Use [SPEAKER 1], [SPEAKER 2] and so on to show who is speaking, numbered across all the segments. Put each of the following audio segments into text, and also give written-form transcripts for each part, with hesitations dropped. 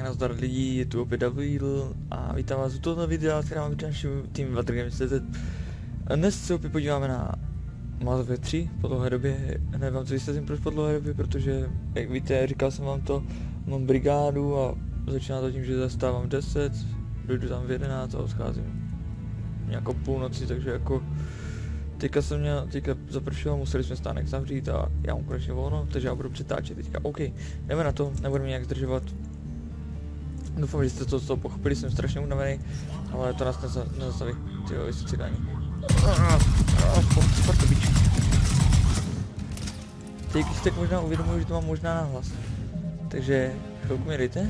[SPEAKER 1] nazdar lidí, je tu opět Davil a vítám vás u tohoto videa, která mám vytvořil tým Watergames.cz. Dnes se opět podíváme na Mass Effect 3 po dlouhé době. Hned vám to vysvětlím proč po dlouhé době, protože, jak víte, říkal jsem vám to, mám brigádu a začíná to tím, že zastávám 10, dojdu tam v 11 a odcházím nějakou půlnoci, takže jako teďka zapršelo, museli jsme stánek zavřít a já mám konečně volno, takže já budu přetáčet teďka. OK, jdeme na to, nebudeme nějak zdržovat. Doufám, že jste to z toho pochopili, jsem strašně unavený, ale to nás nezastaví, tyjo, jestli cigání. Teď si tak možná uvědomuji, že to mám možná nahlas. Takže chvilku mi dejte.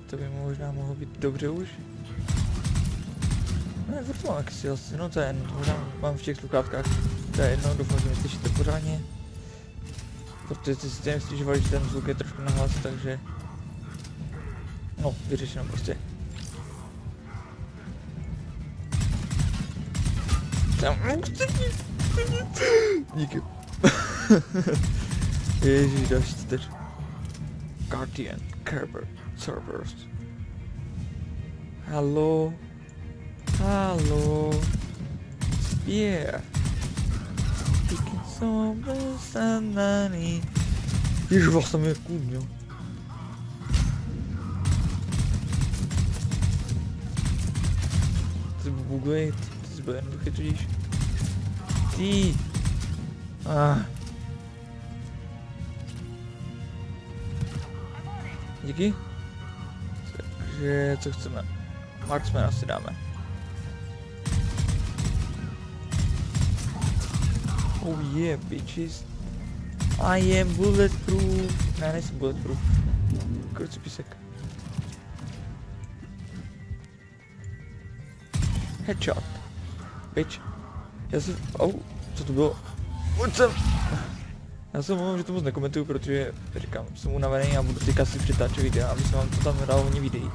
[SPEAKER 1] To by možná mohlo být dobře už. Ne, furt mám jakýsi hlasy, no to je jedno, možná mám v těch sluchátkách, to je jedno, doufám, že mě slyšíte pořádně. Protože jste si tím stěžovali, že ten zvuk je trošku nahlas, takže... No, vyřešeno prostě. Díky. Ježíš, další čteř. Guardian, Kerber, servers. Hallo. Hallo. Yeah. Speaking somewhere and money. Ježiš, vlastně je kůň, Ty se buguje, ty jsi byl jednoduchý tudíž. Ty. Díky. Takže co chceme? Marksman asi dáme. Oh yeah, bitches. I am bulletproof. Ne, nejsem bulletproof. Krucipísek. Headshot. Bitch. Já jsem... co to bylo? Já se mluvím, že to moc nekomentuju, protože říkám, jsem unavený a budu teďka si přetáčet videa, aby se vám to tam dalo hodně videí.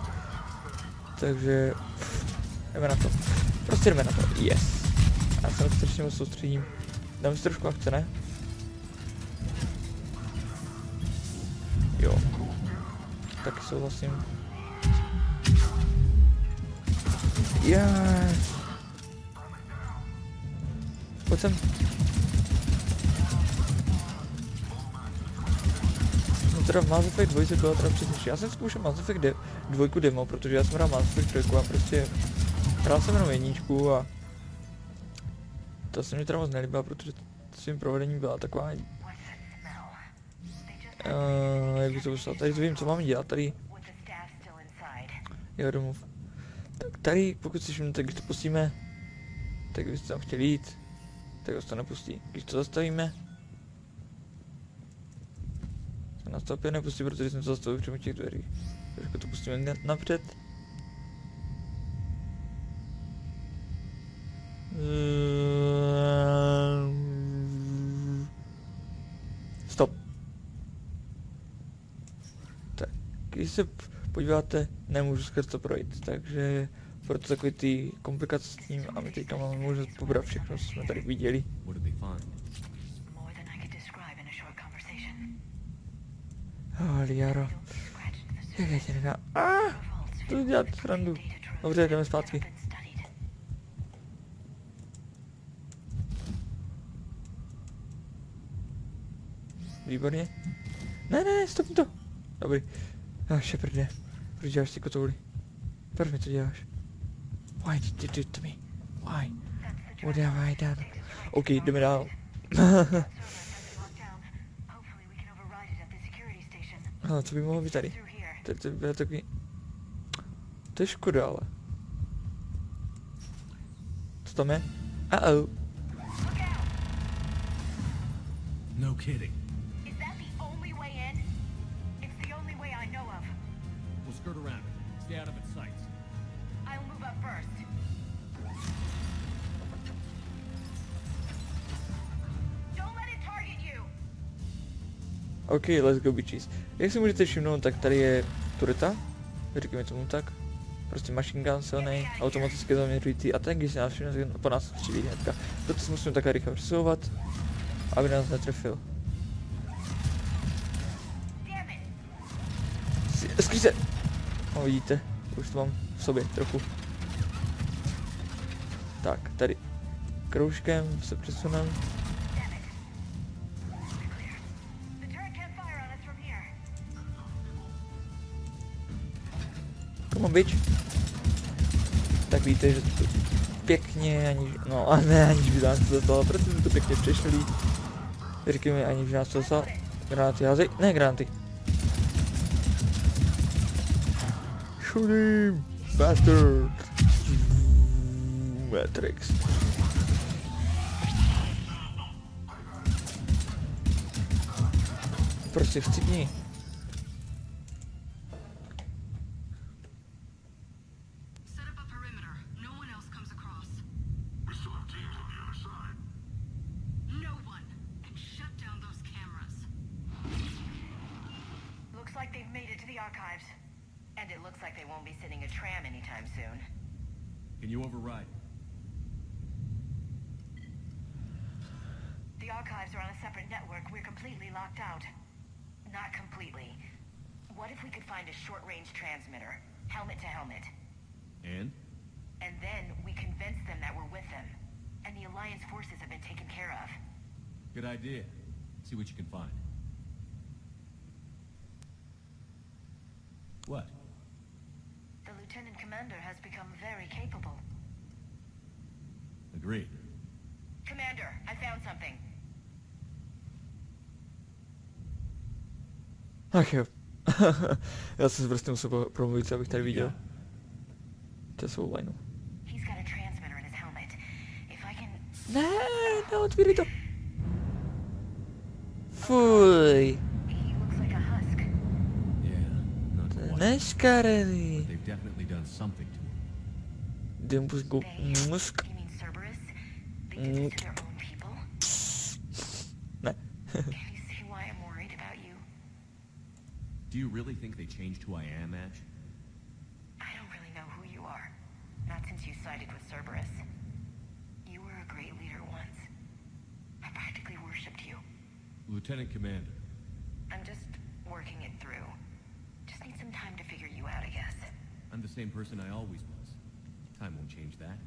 [SPEAKER 1] Takže... jdeme na to. Prostě jdeme na to. Yes. Já se strašně moc soustředím. Dáme si trošku akce, ne? Jo. Taky souhlasím. Yes. Pojď sem. Teda v Mass Effect 2 se byla teda přesnější. Já jsem zkoušel Mass Effect 2 demo, protože já jsem hrál Mass Effect 3 a prostě hrál jsem jenom jedničku a to se mi teda moc nelíbila, protože svým provedením byla taková... jak bych to poslal, tady to vím, co mám dělat, tady... Jo, domov. Tak tady, pokud si všimnete, když to pustíme, tak byste tam chtěli jít, tak vás to nepustí. Když to zastavíme, nás to opět nepustí, protože jsem to zastavil přímo těch dveří. Trošku to pustíme napřed. Stop. Tak, když se podíváte, nemůžu skrz to projít, takže proto takový ty komplikace s tím a my teďka máme možnost pobrat všechno, co jsme tady viděli. Liaro. Jak já tě nedám? To dělat srandu. Dobře, jdeme zpátky. Výborně. Ne, stop to. Dobrý. Šeprdě. Proč děláš ty kotouli? Proč mi to děláš? Why did you do it to me? Why? What have I done? OK, jdeme dál. Co by mohlo být tady? To by bylo takový... To je škoda, ale... Co tam je? Uh-oh.
[SPEAKER 2] No kidding.
[SPEAKER 3] Is that the only way in? It's the only way I know of.
[SPEAKER 2] We'll skirt around it. Stay out of its sights.
[SPEAKER 3] I'll move up first. Don't let it target you.
[SPEAKER 1] OK, let's go bitches. Jak si můžete všimnout, tak tady je tureta. Říkejme tomu tak. prostě machine gun silnej, automaticky zaměřující a ten, když se nás všechno po nás střílí hnedka. Proto se musíme takhle rychle přesouvat, aby nás netrefil. Skrý se! No vidíte, už to mám v sobě trochu. Tak, tady kroužkem se přesunem. Come on, bitch. Tak víte, že to pěkně, no a ne, aniž by nás to dostalo, protože to pěkně přešli. Říkejme, aniž by nás to dostalo. Granáty házej, ne granáty. Shoot him, bastard. Matrix. Prostě chcipni.
[SPEAKER 2] Can you override?
[SPEAKER 3] The archives are on a separate network. We're completely locked out. Not completely. What if we could find a short-range transmitter, helmet to helmet?
[SPEAKER 2] And?
[SPEAKER 3] And then we convince them that we're with them. And the Alliance forces have been taken care of.
[SPEAKER 2] Good idea. See what you can find. What?
[SPEAKER 3] The Lieutenant Commander has become very capable.
[SPEAKER 2] Agreed.
[SPEAKER 3] Commander, I found something.
[SPEAKER 1] Ach jo. Já jsem prostě musel promluvit, abych tady viděl časovou lineu. Ne, neotvírej to. Fuj. Neškaredý. Dimpus go musk. Ne.
[SPEAKER 2] Do you really think they changed who I am, Ash?
[SPEAKER 3] I don't really know who you are. Not since you sided with Cerberus. You were a great leader once. I practically worshipped you.
[SPEAKER 2] Lieutenant Commander.
[SPEAKER 3] I'm just working it through. Just need some time to figure you out, I guess.
[SPEAKER 2] I'm the same person I always was. Time won't change that.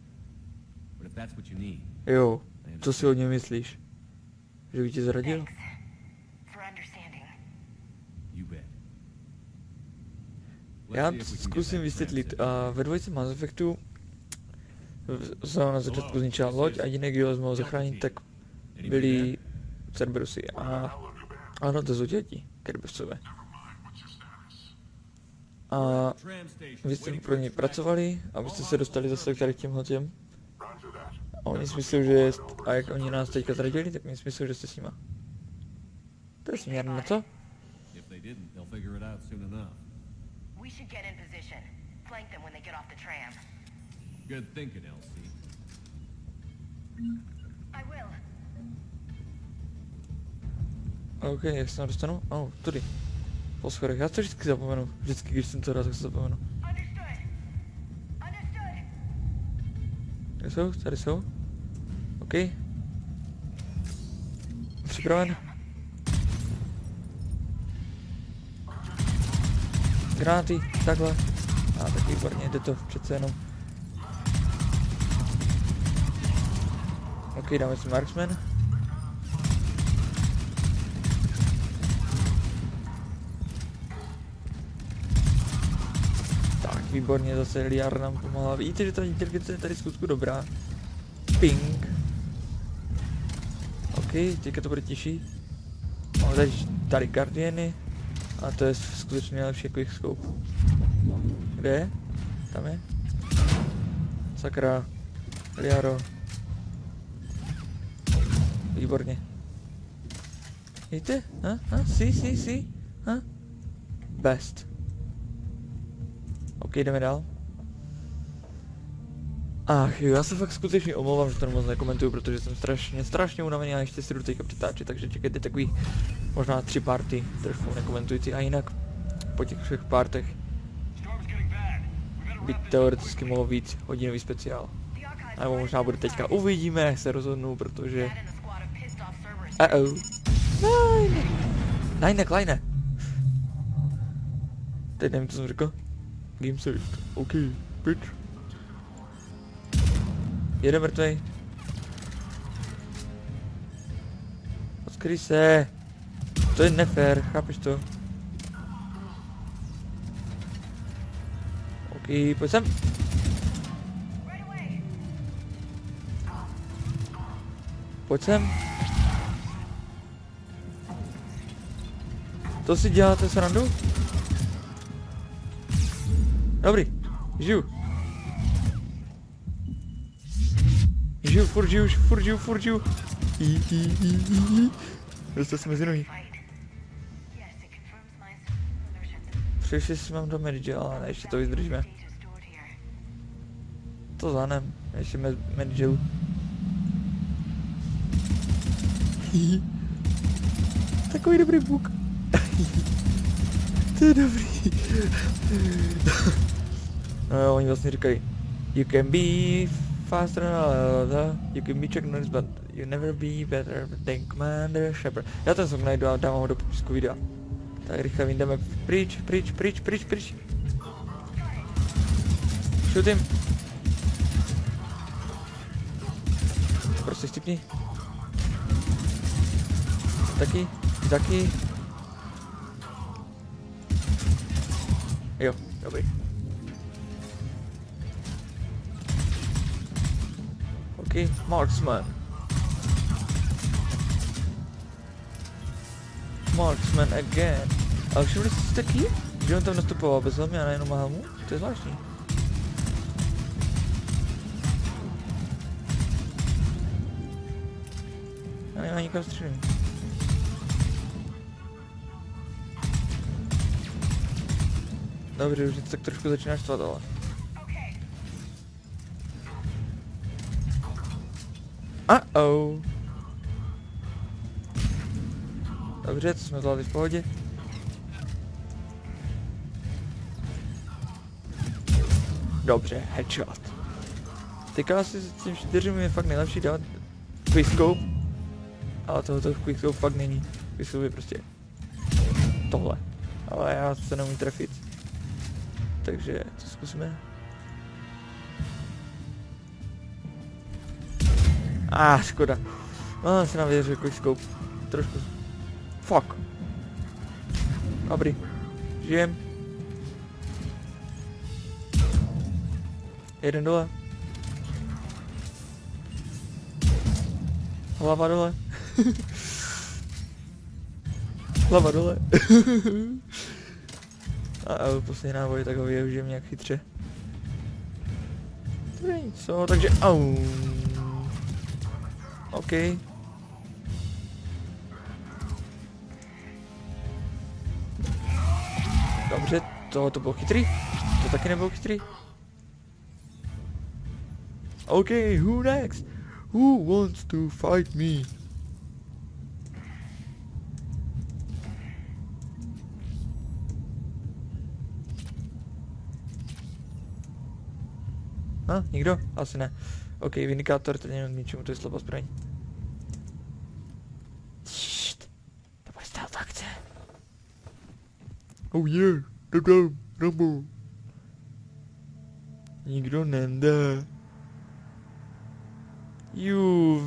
[SPEAKER 2] But if that's what you need...
[SPEAKER 1] Jo, co si o něm myslíš? Že by ti zradil?
[SPEAKER 3] Thanks for understanding.
[SPEAKER 2] You bet.
[SPEAKER 1] Já zkusím vysvětlit. Ve dvojce Mass Effectu se na začátku zničila loď a jediný, kdo z mohl zachránit, tak byli Cerberusy. A ano, to jsou děti, Kerbusové. A vy jste pro ně pracovali, abyste se dostali zase k tady těmhle těm. A oni si myslí, že a jak oni nás teďka zradili, tak mi si myslí, že jste s nima. To je směrné na co?
[SPEAKER 3] We should get in position. Flank them when they get off the tram.
[SPEAKER 2] Good thinking, Elsie.
[SPEAKER 3] I will.
[SPEAKER 1] OK, jak se tam dostanu? Tudy. Po schodech. Já to vždycky zapomenu. Vždycky, když jsem to rád, tak se zapomenu. Kde jsou? Tady jsou. OK. Připraven. Granáty, takhle. Tak výborně, jde to přece jenom. OK, dáme si marksman. Tak, výborně, zase Liar nám pomáhá. Vidíte, že ta inteligence je tady skutku dobrá. Ping. OK, teďka to bude těžší. Máme tady Guardiany. A to je skutečně nejlepší quick scope. Kde je? Tam je? Sakra. Liaro. Výborně. Vidíte? Si. Best. OK, jdeme dál. Ach jo, já se fakt skutečně omlouvám, že to moc nekomentuju, protože jsem strašně unavený a ještě si jdu teďka přetáčet, takže čekajte takový možná 3 party, trošku nekomentující a jinak po těch všech partech by teoreticky mohlo být hodinový speciál. Nebo možná bude teďka, uvidíme, se rozhodnu, protože... Nein, kleine. Teď nevím, co jsem řekl. Game saved. OK, bitch. Jeden mrtvej. Odskryj se. To je nefér, chápeš to? OK, pojď sem. Pojď sem. To si děláte srandu? Dobrý, žiju. Furt žiju. Dostal jsem mezi nohy. Přišli si mám do medže, ale ne, ještě to vydržíme. To zánem, ještě medželu. Takový dobrý buk. To je dobrý. No jo, oni vlastně říkají, you can be faster, you can be checknotes, but you never be better than Commander Shepard. Já ten song najdu a dám ho do popisku videa. Tak rychle vyjdeme pryč. Shoot him. Prostě stipni. Taky. Jo, dobrý. OK, Marksman again. Ale všimli jste si taky, že on tam nastupoval bez helmy a nejenom helmu? To je zvláštní. Já nemám nikam střílení. Dobře, už tak trošku začíná štvat, ale... Uh-oh. Dobře, to jsme zvládli v pohodě. Dobře, headshot. Teďka asi s tím 4 je fakt nejlepší dát quickscope. Ale tohoto quickscope fakt není. Quickscope je prostě tohle. Ale já se neumím trefit. Takže to zkusíme. Škoda. No, se nám věřil quickscope. Trošku. Fuck. Dobrý. Žijem. Jeden dole. Hlava dole. Hlava dole. A poslední náboj, tak ho využijem nějak chytře. To je něco, takže OK. Dobře, to bylo chytrý. To taky nebylo chytrý. OK, who next? Who wants to fight me? Nikdo? Asi ne. OK, vindikátor, to není ničemu, to je slabá zbraň. Ššt, to bude stealth akce. Oh yeah, Rambo. Nikdo nedá.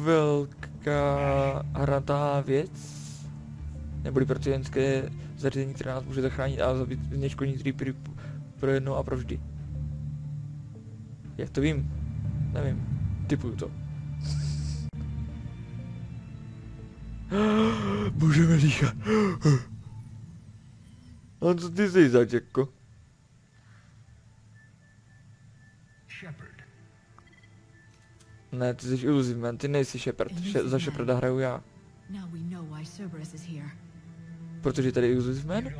[SPEAKER 1] Velká hratá věc. Neboli protijenské zařízení, které nás může zachránit a zabít zneškodní pro jednou a provždy. Jak to vím? Nevím. Typuju to. Můžeme dýchat. A co ty jsi zač, jako?
[SPEAKER 4] Shepard.
[SPEAKER 1] Ne, ty jsi Illusive Man, ty nejsi Shepard. Za Sheparda hraju já. Protože tady Illusive Man?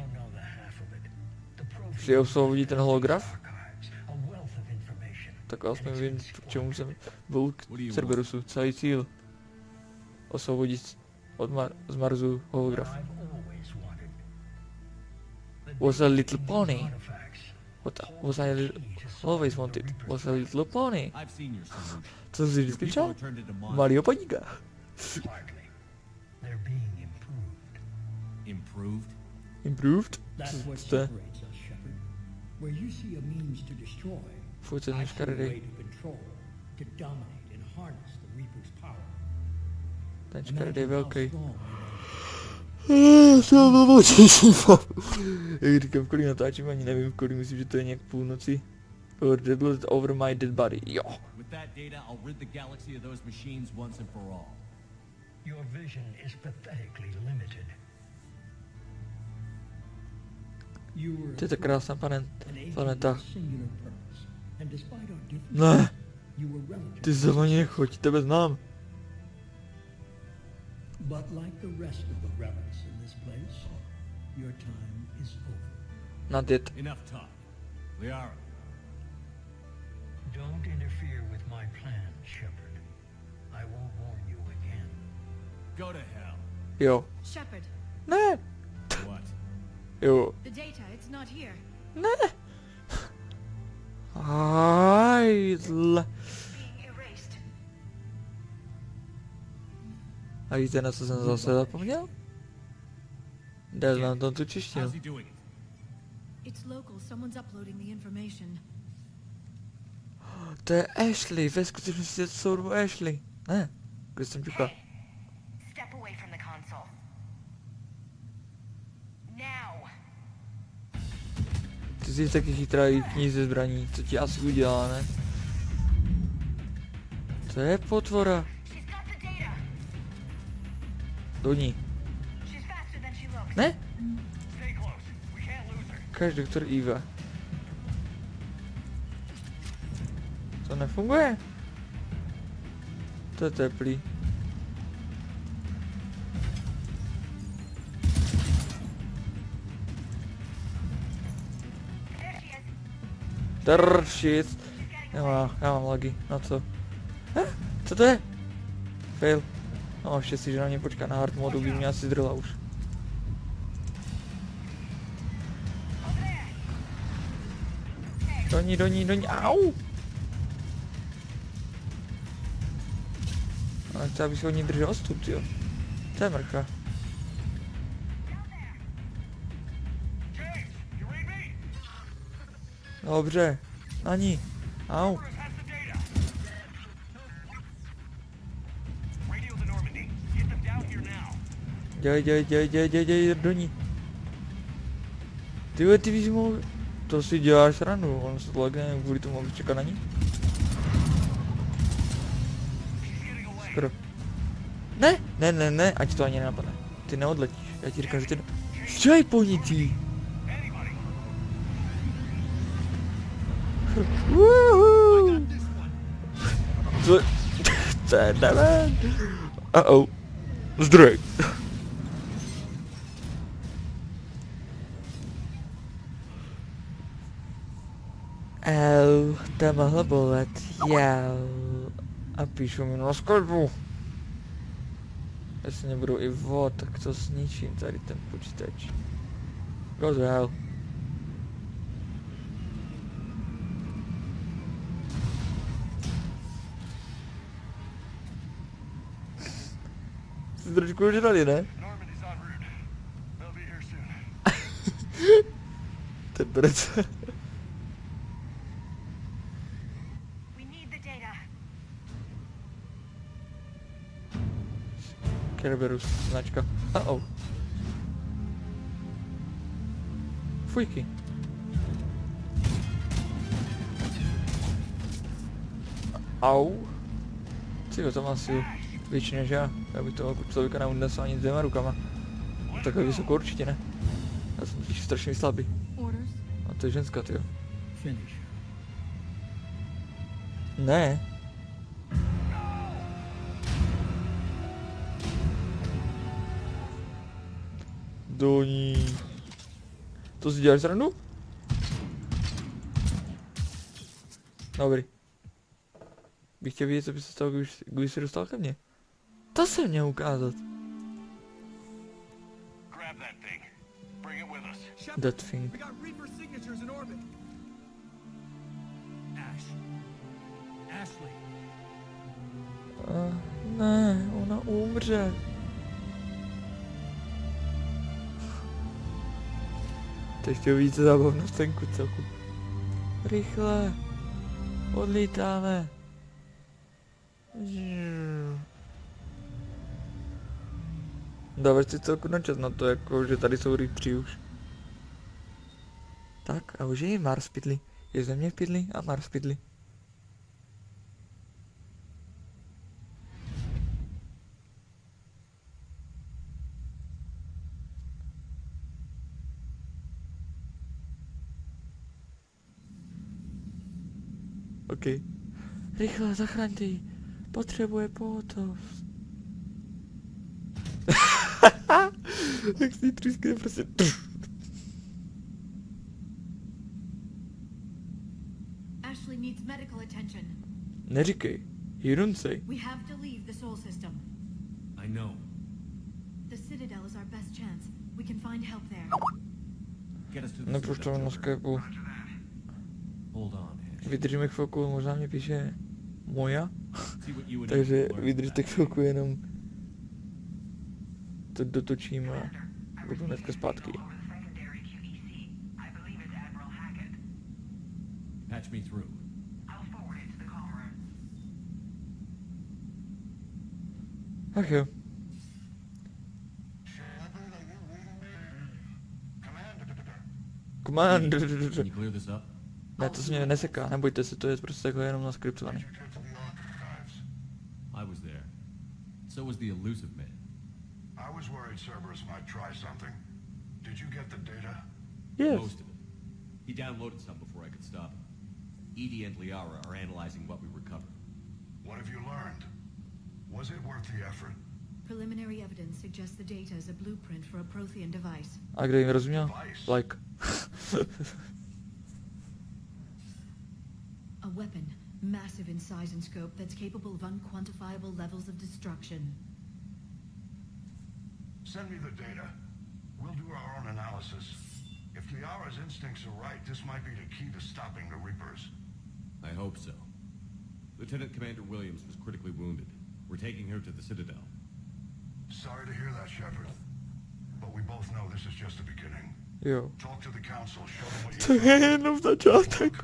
[SPEAKER 1] Chci osvobodit ten holograf? Tak aspoň vím, k čemu jsem byl k Cerberusu. Celý cíl. Osvobodit z Marsu holograf. Was a little pony. Was I always wanted? Was a little pony.
[SPEAKER 2] I've seen your solution.
[SPEAKER 1] Co jsi vždycky
[SPEAKER 2] People
[SPEAKER 1] čal?
[SPEAKER 2] are turned into monsters.
[SPEAKER 1] Malýho paníka.
[SPEAKER 4] Hardly. They're being improved.
[SPEAKER 2] Improved?
[SPEAKER 1] Improved?
[SPEAKER 5] That's what
[SPEAKER 1] Co to je?
[SPEAKER 5] separates us, Shepard. Where you see a means to destroy,
[SPEAKER 1] Furt ten
[SPEAKER 5] I see a
[SPEAKER 1] škaredej.
[SPEAKER 5] way to control, to dominate and harness the Reaper's power.
[SPEAKER 1] Ten škaredej je
[SPEAKER 5] Imagine how
[SPEAKER 1] velký.
[SPEAKER 5] strong
[SPEAKER 1] Jak říkám, kolik natáčím, ani nevím, kolik, myslím, že to je nějak půlnoci. Over my dead body, jo.
[SPEAKER 2] With that data, I'll rid the galaxy of those machines once and for all.
[SPEAKER 4] Your vision is pathetically limited.
[SPEAKER 5] you were
[SPEAKER 1] To je ta krásná
[SPEAKER 5] an agent
[SPEAKER 1] planeta.
[SPEAKER 5] with a singular purpose. And despite our differences,
[SPEAKER 1] Ne,
[SPEAKER 5] you were relatively
[SPEAKER 1] ty se za mě choď, tebe znám.
[SPEAKER 5] But like the rest of the relics in this place, your time is over.
[SPEAKER 1] Not yet.
[SPEAKER 2] Enough talk. Liara,
[SPEAKER 4] Don't interfere with my plan, Shepard. I won't warn you again.
[SPEAKER 2] go to hell.
[SPEAKER 1] Jo.
[SPEAKER 6] Shepard,
[SPEAKER 1] Ne.
[SPEAKER 2] What?
[SPEAKER 1] Jo.
[SPEAKER 6] the data, it's not here.
[SPEAKER 1] Ne. Hajdle.
[SPEAKER 3] Being erased.
[SPEAKER 1] A víte, na co jsem zase zapomněl? Dal nám tam tu češtinu.
[SPEAKER 2] How's he doing it?
[SPEAKER 6] It's local, someone's uploading the information.
[SPEAKER 1] To je Ashley, ve skutečnosti jsou dvou Ashley. Ne, kde jsem čukal.
[SPEAKER 3] Step away from the console. Now.
[SPEAKER 1] Ty jsi taky chytrá i kníze zbraní, co ti asi udělá, ne? To je potvora.
[SPEAKER 3] She's got the data.
[SPEAKER 1] Do ní.
[SPEAKER 3] She's faster than she looks.
[SPEAKER 1] Ne?
[SPEAKER 4] Stay close. We can't lose her.
[SPEAKER 1] Ukaž doktor Eva. To nefunguje? To je teplý.
[SPEAKER 3] There she is.
[SPEAKER 1] Shit. Já mám lagy. Na co? Co to je? Fail. No, štěstí, že na mě počká na hard modu, by mě asi zdrla už. Do ní, au! Ale chci, aby si od ní držel odstup, jo. To je mrcha.
[SPEAKER 4] James, you read me?
[SPEAKER 1] Dobře. Na ní. Au.
[SPEAKER 4] Cerberus has the data. Radio to Normandy. Get them down here now.
[SPEAKER 1] Dělej do ní. Ty bys mohl... To si děláš srandu, on se to lagne kvůli tomu, abych čekal na ní. Skoro. Ne, ať to ani nenapadne. Ty neodletíš, já ti říkám, že ty... Střelej po ní, ty! Woohoo! To je neven. Uh-oh. Zdroj. To mohlo bolet, a píšu mi na Skypeu. Jestli nebudou i vod, tak to zničím tady ten počítač. Go to hell. Jsi trošku ožrali, ne?
[SPEAKER 4] Normandy's en route. They'll be here soon.
[SPEAKER 1] Ten brec.
[SPEAKER 3] We need the data.
[SPEAKER 1] Kerberus, značka. Uh-oh. Fujky. Au. Tyjo, to má sílu větší než já. Já bych toho člověka neunesl ani s 2 rukama. Takhle vysoko určitě ne. Já jsem totiž strašně slabý.
[SPEAKER 6] Orders?
[SPEAKER 1] A to je ženská, tyjo.
[SPEAKER 5] Finish.
[SPEAKER 1] Ne. Do ní. To si děláš srandu? Dobrý. Bych chtěl vidět, co by se stalo, když se dostal ke mně. To se měl ukázat.
[SPEAKER 4] Grab that thing. Bring it with us.
[SPEAKER 2] Shepard,
[SPEAKER 1] That thing.
[SPEAKER 2] we got Reaper signatures in orbit. Ashley.
[SPEAKER 1] Ne, ona umře. To ještě více zábavnou scénku celku. Rychle. Odlítáme. Dáváš si celku na čas na to, jako, že tady jsou rýpři už. Tak, a už je Mars v pytli. Je Země v pytli a Mars v pytli. OK. Rychle, zachraňte ji. Potřebuje pohotovost. Jak si třískne prostě.
[SPEAKER 6] Ashley needs medical attention.
[SPEAKER 1] Neříkej. You don't say.
[SPEAKER 6] We have to leave the Sol system.
[SPEAKER 2] I know.
[SPEAKER 6] The Citadel is our best chance. We can find help there.
[SPEAKER 2] Get us to the
[SPEAKER 1] Neprošlo na Skypeu.
[SPEAKER 2] Hold on, Ash.
[SPEAKER 1] Vydržíme chvilku, možná mě píše moja.
[SPEAKER 2] See what you and
[SPEAKER 1] Takže
[SPEAKER 2] Ash learned.
[SPEAKER 1] vydržte chvilku jenom. To dotočím a budu dneska zpátky.
[SPEAKER 3] Secondary QEC. I believe it's Admiral Hackett.
[SPEAKER 2] Patch me through.
[SPEAKER 3] I'll forward it to the call room.
[SPEAKER 1] Ach jo. Command.
[SPEAKER 2] Can you clear this up?
[SPEAKER 1] Ne, to se mě neseká, nebojte se, to je prostě takhle jenom naskriptovaný.
[SPEAKER 2] I was there. So was the elusive man.
[SPEAKER 7] I was worried Cerberus might try something. Did you get the data?
[SPEAKER 1] Yes.
[SPEAKER 2] Most of it. He downloaded some before I could stop him. Edie and Liara are analyzing what we recovered.
[SPEAKER 7] What have you learned? Was it worth the effort?
[SPEAKER 6] Preliminary evidence suggests the data is a blueprint for a Prothean device.
[SPEAKER 1] A kdo jim rozuměl? Like.
[SPEAKER 6] A weapon, massive in size and scope, that's capable of unquantifiable levels of destruction.
[SPEAKER 7] Send me the data. We'll do our own analysis. If Liara's instincts are right, this might be the key to stopping the Reapers.
[SPEAKER 2] I hope so. Lieutenant Commander Williams was critically wounded. We're taking her to the Citadel.
[SPEAKER 7] Sorry to hear that, Shepard. But we both know this is just the beginning.
[SPEAKER 1] Jo.
[SPEAKER 7] Talk to the council, show them what
[SPEAKER 1] To
[SPEAKER 7] you
[SPEAKER 1] je jenom začátek.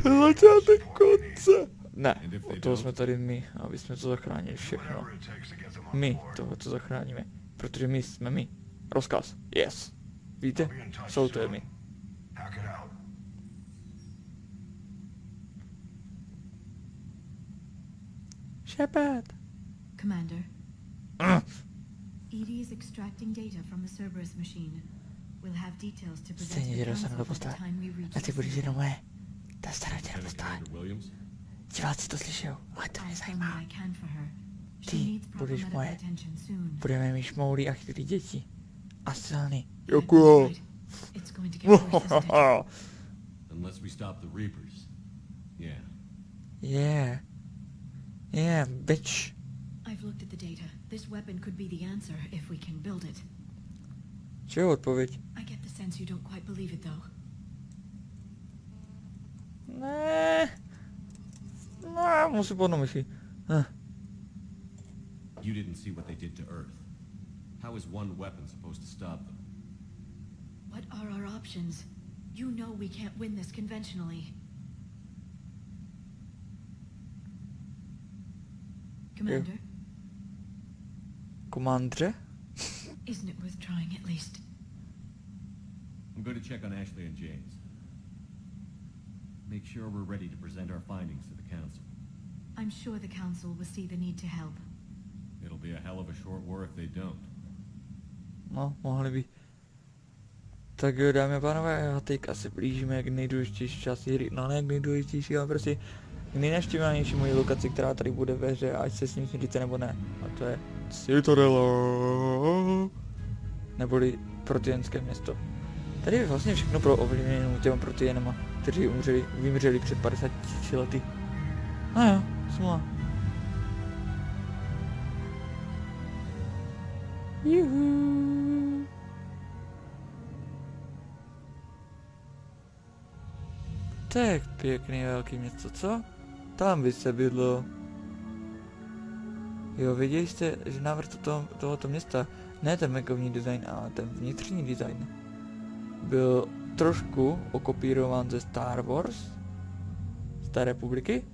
[SPEAKER 1] Začátek konce. Ne, od toho jsme tady my, aby jsme to zachránili všechno.
[SPEAKER 7] whatever it takes to get them on
[SPEAKER 1] My
[SPEAKER 7] board.
[SPEAKER 1] toho, co zachráníme. Protože my jsme my. Rozkaz. Yes. Víte? Jsou to je my.
[SPEAKER 7] Hack it out.
[SPEAKER 1] Shepard.
[SPEAKER 6] Commander. Edie is extracting data from the Cerberus machine. We'll have details to present
[SPEAKER 1] Stejně
[SPEAKER 6] to the
[SPEAKER 1] tě dostanu
[SPEAKER 6] council
[SPEAKER 1] do
[SPEAKER 6] by the
[SPEAKER 1] postele.
[SPEAKER 6] time we reach
[SPEAKER 1] A
[SPEAKER 6] the
[SPEAKER 1] ty budeš
[SPEAKER 6] Citadel.
[SPEAKER 1] jenom moje. Ta stará tě do
[SPEAKER 2] Lieutenant
[SPEAKER 1] postele.
[SPEAKER 2] Commander Williams?
[SPEAKER 1] Diváci to slyšou, ale to mě
[SPEAKER 6] I've done
[SPEAKER 1] zajímá.
[SPEAKER 6] what I can for her. She
[SPEAKER 1] Ty
[SPEAKER 6] needs proper
[SPEAKER 1] budeš
[SPEAKER 6] medical
[SPEAKER 1] moje.
[SPEAKER 6] attention soon.
[SPEAKER 1] Budeme mít šmoulí a chytrý děti. A silný.
[SPEAKER 6] I've been right. It's going to get worse, isn't it?
[SPEAKER 2] Unless we stop the Reapers. Yeah.
[SPEAKER 1] Yeah. Yeah, bitch.
[SPEAKER 6] I've looked at the data. This weapon could be the answer if we can build it.
[SPEAKER 1] Čeho odpověď?
[SPEAKER 6] I get the sense you don't quite believe it, though.
[SPEAKER 1] Ne. No, musím podnout myši.
[SPEAKER 2] You didn't see what they did to Earth. How is one weapon supposed to stop them?
[SPEAKER 6] What are our options? You know we can't win this conventionally. Commander,
[SPEAKER 1] Komandře?
[SPEAKER 6] isn't it worth trying at least?
[SPEAKER 2] I'm going to check on Ashley and James. Make sure we're ready to present our findings to the Council.
[SPEAKER 6] I'm sure the Council will see the need to help.
[SPEAKER 2] It'll be a hell of a short war if they don't.
[SPEAKER 1] No, mohli by. Tak jo, dámy a pánové, a teď asi blížíme k nejdůležitější části hry. No ne k nejdůležitější, ale prostě k nejnavštěvovanější mojí lokaci, která tady bude ve hře, ať se s ním smíříte nebo ne. A to je Citadel. Neboli Protienské město. Tady je vlastně všechno pro ovlivněnou těma Protienama, kteří vymřeli před 50 000 lety. No jo, smula. Juhu. Tak pěkný velký město, co? Tam by se bydlo. Jo, věděli jste, že návrh tohoto města, ne ten venkovní design, ale ten vnitřní design, byl trošku okopírován ze Star Wars? Z té republiky?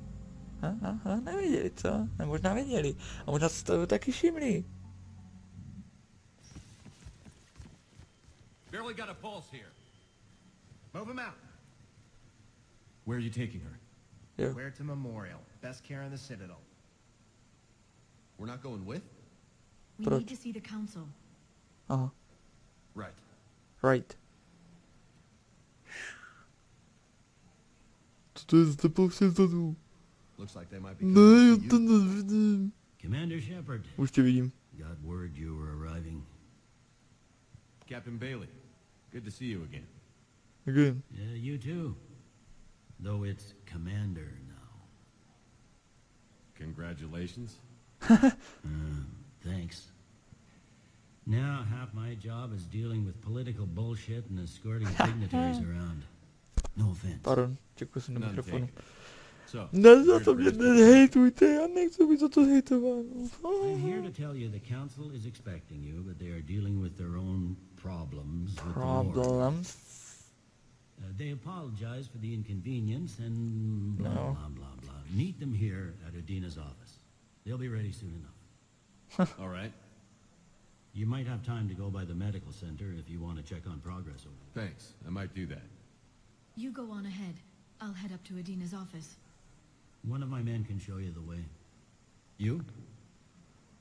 [SPEAKER 1] Nevěděli, co? Ne, možná věděli. A možná se toho taky všimli.
[SPEAKER 2] Barely got a pulse here.
[SPEAKER 8] Move him out.
[SPEAKER 2] Where are you taking her?
[SPEAKER 1] Jo.
[SPEAKER 8] Where to Memorial. Best care in the Citadel.
[SPEAKER 2] We're not going with?
[SPEAKER 6] We
[SPEAKER 1] Proč?
[SPEAKER 6] need to see the council.
[SPEAKER 1] Aha,
[SPEAKER 2] Right.
[SPEAKER 1] right. Co to je za tepou vzadu?
[SPEAKER 2] Looks like they might be
[SPEAKER 1] Ne,
[SPEAKER 2] coming
[SPEAKER 1] já
[SPEAKER 2] to
[SPEAKER 1] to
[SPEAKER 2] you.
[SPEAKER 1] nevidím.
[SPEAKER 9] Commander Shepard,
[SPEAKER 1] Už tě vidím.
[SPEAKER 9] got word you were arriving.
[SPEAKER 2] Captain Bailey, good to see you again.
[SPEAKER 1] Again.
[SPEAKER 9] Yeah, you too. Though it's Commander now.
[SPEAKER 2] Congratulations.
[SPEAKER 9] Thanks. Now half my job is dealing with political bullshit and escorting dignitaries around. No offense.
[SPEAKER 1] Pardon, čekal jsem do
[SPEAKER 2] None
[SPEAKER 1] mikrofonu.
[SPEAKER 2] taken. So,
[SPEAKER 1] Ne, za
[SPEAKER 2] where's
[SPEAKER 1] to mě
[SPEAKER 2] Bridget?
[SPEAKER 1] nehejtujte, já nechci být za to hejtován.
[SPEAKER 9] I'm here to tell you the council is expecting you, but they are dealing with their own problems with the war.
[SPEAKER 1] Problems.
[SPEAKER 9] They apologize for the inconvenience and blah,
[SPEAKER 1] No.
[SPEAKER 9] blah, blah, blah. Meet them here at Adina's office. They'll be ready soon enough.
[SPEAKER 2] All right.
[SPEAKER 9] You might have time to go by the medical center if you want to check on progress over there.
[SPEAKER 2] Thanks. I might do that.
[SPEAKER 6] You go on ahead. I'll head up to Adina's office.
[SPEAKER 9] One of my men can show you the way.
[SPEAKER 2] You?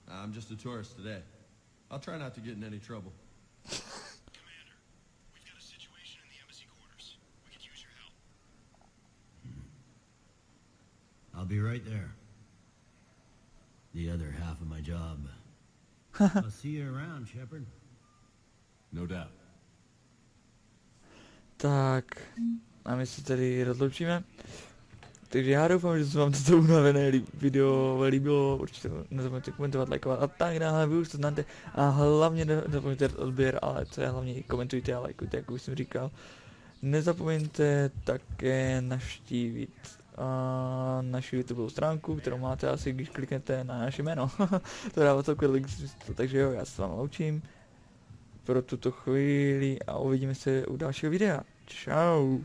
[SPEAKER 2] I'm just a tourist today. I'll try not to get in any trouble.
[SPEAKER 4] Commander, we've got a situation in the embassy quarters. We could use your help.
[SPEAKER 9] I'll be right there. The other half of my job. I'll see you around, Shepard.
[SPEAKER 2] No doubt.
[SPEAKER 1] Tak, a my se tady rozloučíme. Takže já doufám, že se vám toto unavené video líbilo, určitě nezapomeňte komentovat, lajkovat a tak dále, vy už to znáte. A hlavně nezapomeňte odběr, ale co je hlavně i komentujte a lajkujte, jak už jsem říkal. Nezapomeňte také navštívit naši YouTubeovou stránku, kterou máte asi, když kliknete na naše jméno. To dává celkově link, takže jo, já se vám loučím pro tuto chvíli a uvidíme se u dalšího videa. Čau.